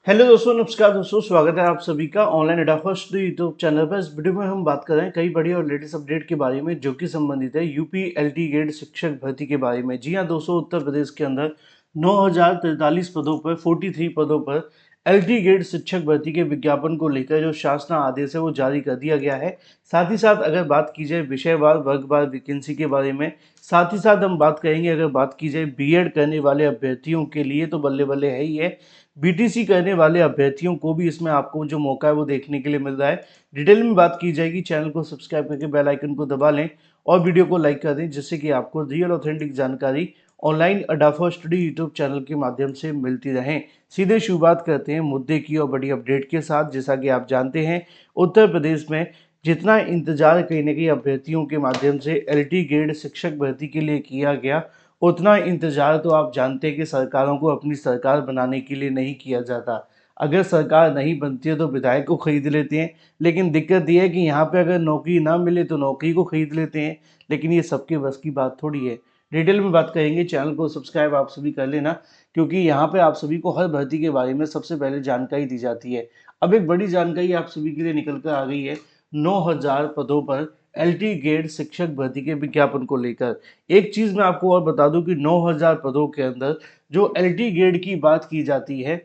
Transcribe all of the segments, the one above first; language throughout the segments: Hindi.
हेलो दोस्तों, नमस्कार दोस्तों, स्वागत है आप सभी का ऑनलाइन एडाफर्स्ट यूट्यूब चैनल पर। इस वीडियो में हम बात कर रहे हैं कई बड़ी और लेटेस्ट अपडेट के बारे में जो कि संबंधित है यूपी एलटी ग्रेड शिक्षक भर्ती के बारे में। जी हाँ दोस्तों, उत्तर प्रदेश के अंदर 9043 पदों पर 43 पदों पर एलटी ग्रेड शिक्षक भर्ती के विज्ञापन को लेकर जो शासना आदेश है वो जारी कर दिया गया है। साथ ही साथ अगर बात की जाए विषयवार वर्गवार वैकेंसी के बारे में, साथ ही साथ हम बात करेंगे अगर बात की जाए बीएड करने वाले अभ्यर्थियों के लिए तो बल्ले बल्ले है ही है। बीटीसी करने वाले अभ्यर्थियों को भी इसमें आपको जो मौका है वो देखने के लिए मिल रहा है। डिटेल में बात की जाएगी, चैनल को सब्सक्राइब करके बेल आइकन को दबा लें और वीडियो को लाइक कर दें जिससे कि आपको रियल ऑथेंटिक जानकारी ऑनलाइन अडाफा स्टडी यूट्यूब चैनल के माध्यम से मिलती रहे। सीधे शुरुआत करते हैं मुद्दे की और बड़ी अपडेट के साथ। जैसा कि आप जानते हैं, उत्तर प्रदेश में जितना इंतजार कहीं ना कहीं अभ्यर्थियों के माध्यम से एलटी ग्रेड शिक्षक भर्ती के लिए किया गया, उतना इंतजार तो आप जानते हैं कि सरकारों को अपनी सरकार बनाने के लिए नहीं किया जाता। अगर सरकार नहीं बनती है तो विधायक को खरीद लेते हैं, लेकिन दिक्कत यह है कि यहाँ पे अगर नौकरी ना मिले तो नौकरी को खरीद लेते हैं। लेकिन ये सबके बस की बात थोड़ी है। डिटेल में बात करेंगे, चैनल को सब्सक्राइब आप सभी कर लेना, क्योंकि यहाँ पे आप सभी को हर भर्ती के बारे में सबसे पहले जानकारी दी जाती है। अब एक बड़ी जानकारी आप सभी के लिए निकल कर आ गई है 9000 पदों पर एलटी ग्रेड शिक्षक भर्ती के विज्ञापन को लेकर। एक चीज मैं आपको और बता दूं कि 9000 पदों के अंदर जो एलटी ग्रेड की बात की जाती है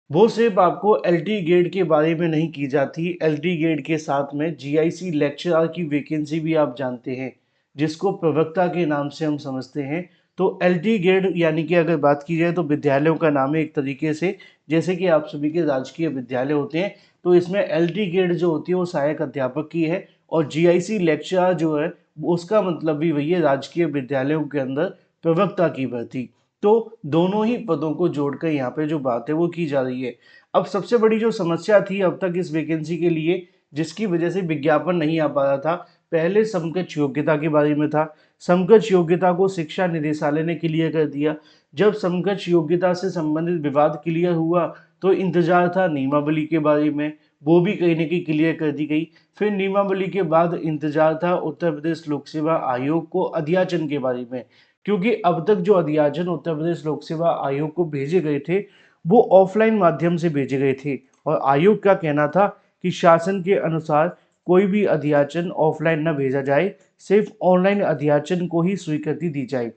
वो सिर्फ आपको एलटी ग्रेड के बारे में नहीं की जाती। एलटी ग्रेड के साथ में जीआईसी लेक्चरर की वैकेंसी भी आप जानते हैं, जिसको प्रवक्ता के नाम से हम समझते हैं। तो एलटी ग्रेड यानी कि अगर बात की जाए तो विद्यालयों का नाम है एक तरीके से, जैसे कि आप सभी के राजकीय विद्यालय होते हैं, तो इसमें एलटी ग्रेड जो होती है वो सहायक अध्यापक की है, और जीआईसी लेक्चरर जो है उसका मतलब भी वही है, राजकीय विद्यालयों के अंदर प्रवक्ता की भर्ती। तो दोनों ही पदों को जोड़कर यहाँ पे जो बात है वो की जा रही है। अब सबसे बड़ी जो समस्या थी अब तक इस वैकेंसी के लिए, जिसकी वजह से विज्ञापन नहीं आ पा रहा था, पहले समकक्ष योग्यता के बारे में था। समकक्ष योग्यता को शिक्षा निदेशालय ने क्लियर कर दिया। जब समकक्ष योग्यता से संबंधित विवाद क्लियर हुआ तो इंतजार था नियमावली के बारे में, वो भी कहीं ना कहीं क्लियर कर दी गई। फिर नियमावली के बाद इंतजार था उत्तर प्रदेश लोक सेवा आयोग को अध्याचन के बारे में, क्योंकि अब तक जो अध्याचन उत्तर प्रदेश लोक सेवा आयोग को भेजे गए थे वो ऑफलाइन माध्यम से भेजे गए थे, और आयोग का कहना था कि शासन के अनुसार कोई भी अध्याचन ऑफलाइन न भेजा जाए, सिर्फ ऑनलाइन अध्याचन को ही स्वीकृति दी जाए।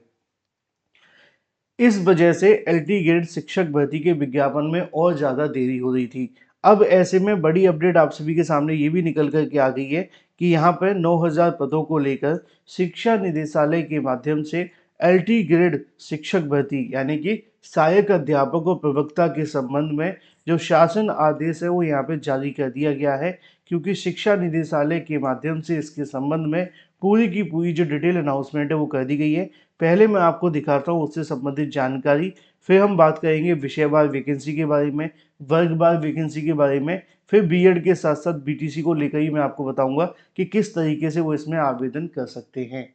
इस वजह से एलटी ग्रेड शिक्षक भर्ती के विज्ञापन में और ज़्यादा देरी हो रही थी। अब ऐसे में बड़ी अपडेट आप सभी के सामने ये भी निकल कर के आ गई है कि यहाँ पर 9000 पदों को लेकर शिक्षा निदेशालय के माध्यम से एलटी ग्रेड शिक्षक भर्ती यानी कि सहायक अध्यापक और प्रवक्ता के संबंध में जो शासन आदेश है वो यहाँ पे जारी कर दिया गया है, क्योंकि शिक्षा निदेशालय के माध्यम से इसके संबंध में पूरी की पूरी जो डिटेल अनाउंसमेंट है वो कर दी गई है। पहले मैं आपको दिखाता हूँ उससे संबंधित जानकारी, फिर हम बात करेंगे विषयवार वैकेंसी के बारे में, वर्गवार वैकेंसी के बारे में, फिर बीएड के साथ साथ बीटीसी को लेकर ही मैं आपको बताऊंगा कि किस तरीके से वो इसमें आवेदन कर सकते हैं।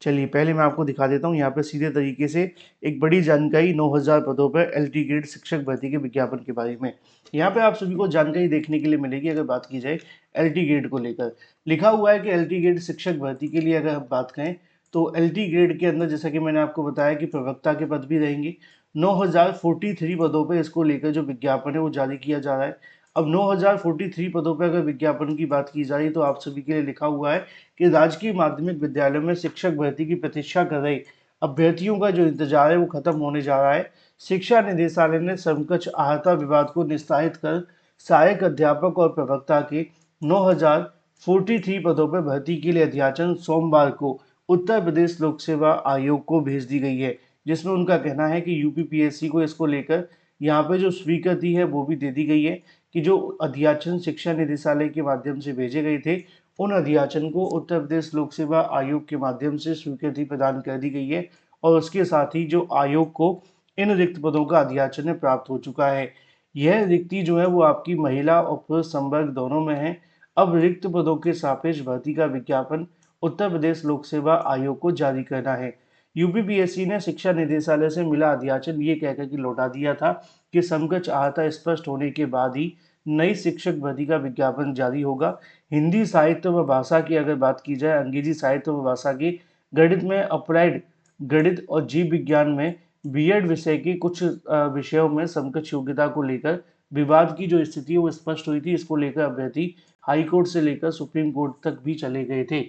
चलिए पहले मैं आपको दिखा देता हूँ यहाँ पे सीधे तरीके से एक बड़ी जानकारी 9000 पदों पर एलटी ग्रेड शिक्षक भर्ती के विज्ञापन के बारे में। यहाँ पे आप सभी को जानकारी देखने के लिए मिलेगी। अगर बात की जाए एलटी ग्रेड को लेकर, लिखा हुआ है कि एलटी ग्रेड शिक्षक भर्ती के लिए अगर हम बात करें तो एलटी ग्रेड के अंदर जैसा कि मैंने आपको बताया कि प्रवक्ता के पद भी रहेंगे। 9043 पदों पर इसको लेकर जो विज्ञापन है वो जारी किया जा रहा है। अब 9043 पदों पर अगर विज्ञापन की बात की जा रही तो आप सभी के लिए लिखा हुआ है कि राजकीय माध्यमिक विद्यालयों में शिक्षक भर्ती की प्रतीक्षा कर रहे अभ्यर्थियों का जो इंतजार है वो खत्म होने जा रहा है। शिक्षा निदेशालय ने समकक्ष आहता विवाद को निस्तारित कर सहायक अध्यापक और प्रवक्ता के 9043 पदों पर भर्ती के लिए अध्याचन सोमवार को उत्तर प्रदेश लोक सेवा आयोग को भेज दी गई है, जिसमें उनका कहना है कि यूपीपीएससी को इसको लेकर यहाँ पे जो स्वीकृति है वो भी दे दी गई है कि जो अध्याचन शिक्षा निदेशालय के माध्यम से भेजे गए थे उन अध्याचन को उत्तर प्रदेश लोक सेवा आयोग के माध्यम से स्वीकृति प्रदान कर दी गई है, और उसके साथ ही जो आयोग को इन रिक्त पदों का अध्याचन प्राप्त हो चुका है। यह रिक्ति जो है वो आपकी महिला और पुरुष संवर्ग दोनों में है। अब रिक्त पदों के सापेक्ष भर्ती का विज्ञापन उत्तर प्रदेश लोक सेवा आयोग को जारी करना है। यूपीपीएससी ने शिक्षा निदेशालय से मिला अध्याचन ये कहकर कि लौटा दिया था कि समकक्ष आहता स्पष्ट होने के बाद ही नई शिक्षक भर्ती का विज्ञापन जारी होगा। हिंदी साहित्य व भाषा की अगर बात की जाए, अंग्रेजी साहित्य व भाषा की, गणित में अपराइड गणित और जीव विज्ञान में बीएड विषय के कुछ विषयों में समकक्ष योग्यता को लेकर विवाद की जो स्थिति है वो स्पष्ट हुई थी। इसको लेकर अभ्यर्थी हाई कोर्ट से लेकर सुप्रीम कोर्ट तक भी चले गए थे।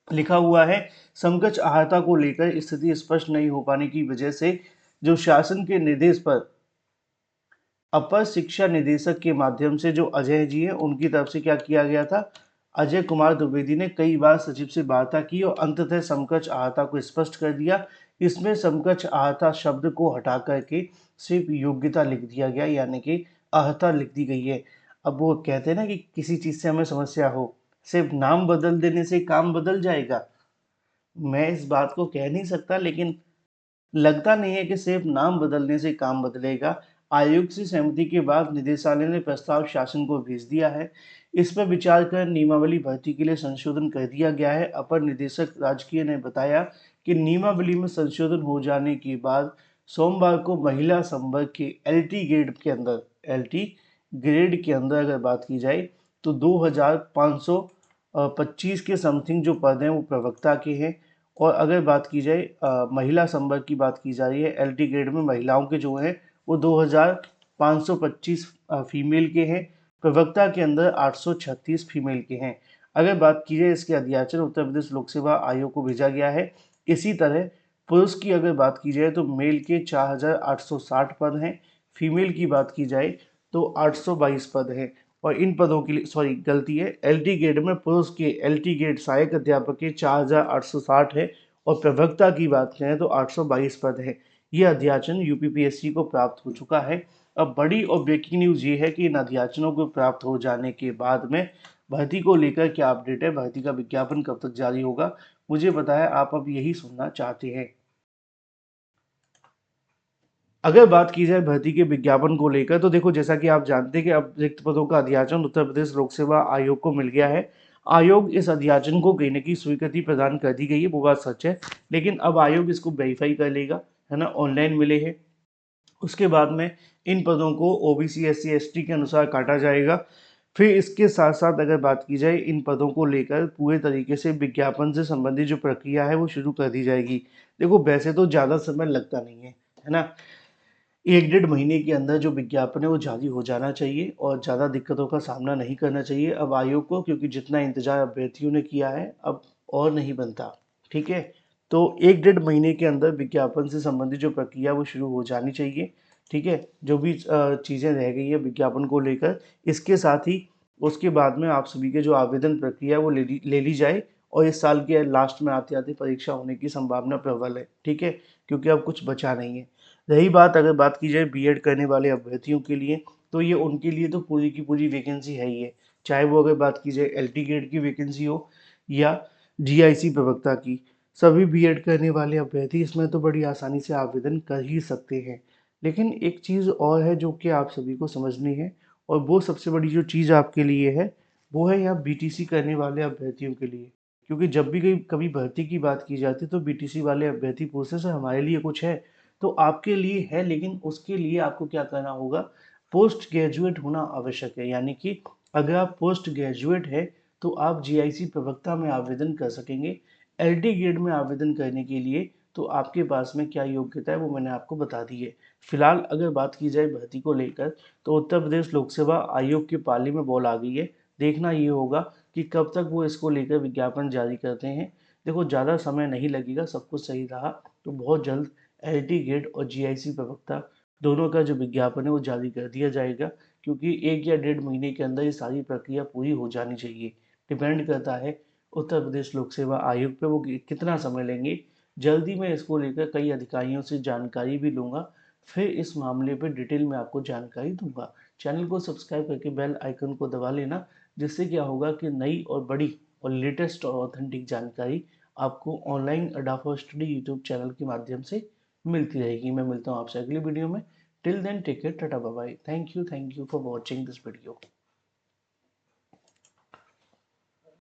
लिखा हुआ है, समकक्ष अहाता को लेकर स्थिति स्पष्ट नहीं हो पाने की वजह से जो शासन के निर्देश पर अपर शिक्षा निदेशक के माध्यम से जो अजय जी हैं उनकी तरफ से क्या किया गया था, अजय कुमार द्विवेदी ने कई बार सचिव से वार्ता की और अंततः समकक्ष अहाता को स्पष्ट कर दिया। इसमें समकक्ष अहाता शब्द को हटा करके सिर्फ योग्यता लिख दिया गया, यानी कि अहाता लिख दी गई है। अब वो कहते हैं ना कि किसी चीज से हमें समस्या हो, सिर्फ नाम बदल देने से काम बदल जाएगा। मैं इस बात को कह नहीं सकता, लेकिन लगता नहीं है कि सिर्फ नाम बदलने से काम बदलेगा। आयोग से सहमति के बाद निदेशालय ने प्रस्ताव शासन को भेज दिया है। इस पर विचार कर नियमावली भर्ती के लिए संशोधन कर दिया गया है। अपर निदेशक राजकीय ने बताया कि नियमावली में संशोधन हो जाने के बाद सोमवार को महिला संवर्ग के एलटी ग्रेड के अंदर अगर बात की जाए तो 2525 के समथिंग जो पद हैं वो प्रवक्ता के हैं। और अगर बात की जाए महिला संवर्ग की बात की जा रही है, एलटी ग्रेड में महिलाओं के जो हैं वो 2525 फीमेल के हैं। प्रवक्ता के अंदर 836 फीमेल के हैं। अगर बात की जाए इसके अध्याचन उत्तर प्रदेश लोक सेवा आयोग को भेजा गया है। इसी तरह पुरुष की अगर बात की जाए तो मेल के 4860 पद हैं, फीमेल की बात की जाए तो 822 पद हैं। और इन पदों के लिए, सॉरी गलती है, एलटी ग्रेड में पुरुष के एलटी ग्रेड सहायक अध्यापक के 4860 है और प्रवक्ता की बात करें तो 822 पद है। ये अध्याचन यूपीपीएससी को प्राप्त हो चुका है। अब बड़ी और ब्रेकिंग न्यूज ये है कि इन अध्याचनों को प्राप्त हो जाने के बाद में भर्ती को लेकर क्या अपडेट है, भर्ती का विज्ञापन कब तक जारी होगा, मुझे पता है आप अब यही सुनना चाहते हैं। अगर बात की जाए भर्ती के विज्ञापन को लेकर तो देखो, जैसा कि आप जानते हैं कि अब रिक्त पदों का अध्याचन उत्तर प्रदेश लोक सेवा आयोग को मिल गया है। आयोग इस अध्याचन को कहने की स्वीकृति प्रदान कर दी गई है, वो बात सच है। लेकिन अब आयोग इसको वेरीफाई कर लेगा, है ना, ऑनलाइन मिले हैं। उसके बाद में इन पदों को ओबीसी एससी एसटी के अनुसार काटा जाएगा। फिर इसके साथ साथ अगर बात की जाए इन पदों को लेकर पूरे तरीके से विज्ञापन से संबंधित जो प्रक्रिया है वो शुरू कर दी जाएगी। देखो वैसे तो ज़्यादा समय लगता नहीं है ना, 1 डेढ़ महीने के अंदर जो विज्ञापन है वो जारी हो जाना चाहिए और ज़्यादा दिक्कतों का सामना नहीं करना चाहिए अब आयोग को, क्योंकि जितना इंतजार अभ्यर्थियों ने किया है अब और नहीं बनता। ठीक है, तो 1 डेढ़ महीने के अंदर विज्ञापन से संबंधित जो प्रक्रिया वो शुरू हो जानी चाहिए। ठीक है, जो भी चीज़ें रह गई है विज्ञापन को लेकर, इसके साथ ही उसके बाद में आप सभी के जो आवेदन प्रक्रिया है वो ले ली जाए और इस साल के लास्ट में आते आते परीक्षा होने की संभावना प्रबल है। ठीक है, क्योंकि अब कुछ बचा नहीं है। रही बात, अगर बात की जाए बीएड करने वाले अभ्यर्थियों के लिए, तो ये उनके लिए तो पूरी की पूरी वैकेंसी है ही है। चाहे वो अगर बात की जाए एलटी ग्रेड की वैकेंसी हो या जीआईसी प्रवक्ता की, सभी बीएड करने वाले अभ्यर्थी इसमें तो बड़ी आसानी से आवेदन कर ही सकते हैं। लेकिन एक चीज़ और है जो कि आप सभी को समझनी है, और वो सबसे बड़ी जो चीज़ आपके लिए है वो है यहाँ बीटीसी करने वाले अभ्यर्थियों के लिए। क्योंकि जब भी कभी भर्ती की बात की जाती है तो बीटीसी वाले अभ्यर्थी पूछते हैं सर हमारे लिए कुछ है, तो आपके लिए है, लेकिन उसके लिए आपको क्या करना होगा, पोस्ट ग्रेजुएट होना आवश्यक है। यानी कि अगर आप पोस्ट ग्रेजुएट है तो आप जीआईसी प्रवक्ता में आवेदन कर सकेंगे। एलटी ग्रेड में आवेदन करने के लिए तो आपके पास में क्या योग्यता है वो मैंने आपको बता दी है। फिलहाल अगर बात की जाए भर्ती को लेकर तो उत्तर प्रदेश लोक सेवा आयोग की पाली में बॉल आ गई है। देखना ये होगा कि कब तक वो इसको लेकर विज्ञापन जारी करते हैं। देखो ज़्यादा समय नहीं लगेगा, सब कुछ सही रहा तो बहुत जल्द एलटी ग्रेड और जीआईसी प्रवक्ता दोनों का जो विज्ञापन है वो जारी कर दिया जाएगा। क्योंकि 1 या 1.5 महीने के अंदर ये सारी प्रक्रिया पूरी हो जानी चाहिए। डिपेंड करता है उत्तर प्रदेश लोक सेवा आयोग पे वो कितना समय लेंगे। जल्दी मैं इसको लेकर कई अधिकारियों से जानकारी भी लूँगा, फिर इस मामले पे डिटेल में आपको जानकारी दूंगा। चैनल को सब्सक्राइब करके बेल आइकन को दबा लेना, जिससे क्या होगा कि नई और बड़ी और लेटेस्ट और ऑथेंटिक जानकारी आपको ऑनलाइन अड्डा फॉर स्टडी यूट्यूब चैनल के माध्यम से मिलती रहेगी। मैं मिलता हूँ आपसे अगली वीडियो में। Till then take care, tata bye bye. Thank you for watching this video.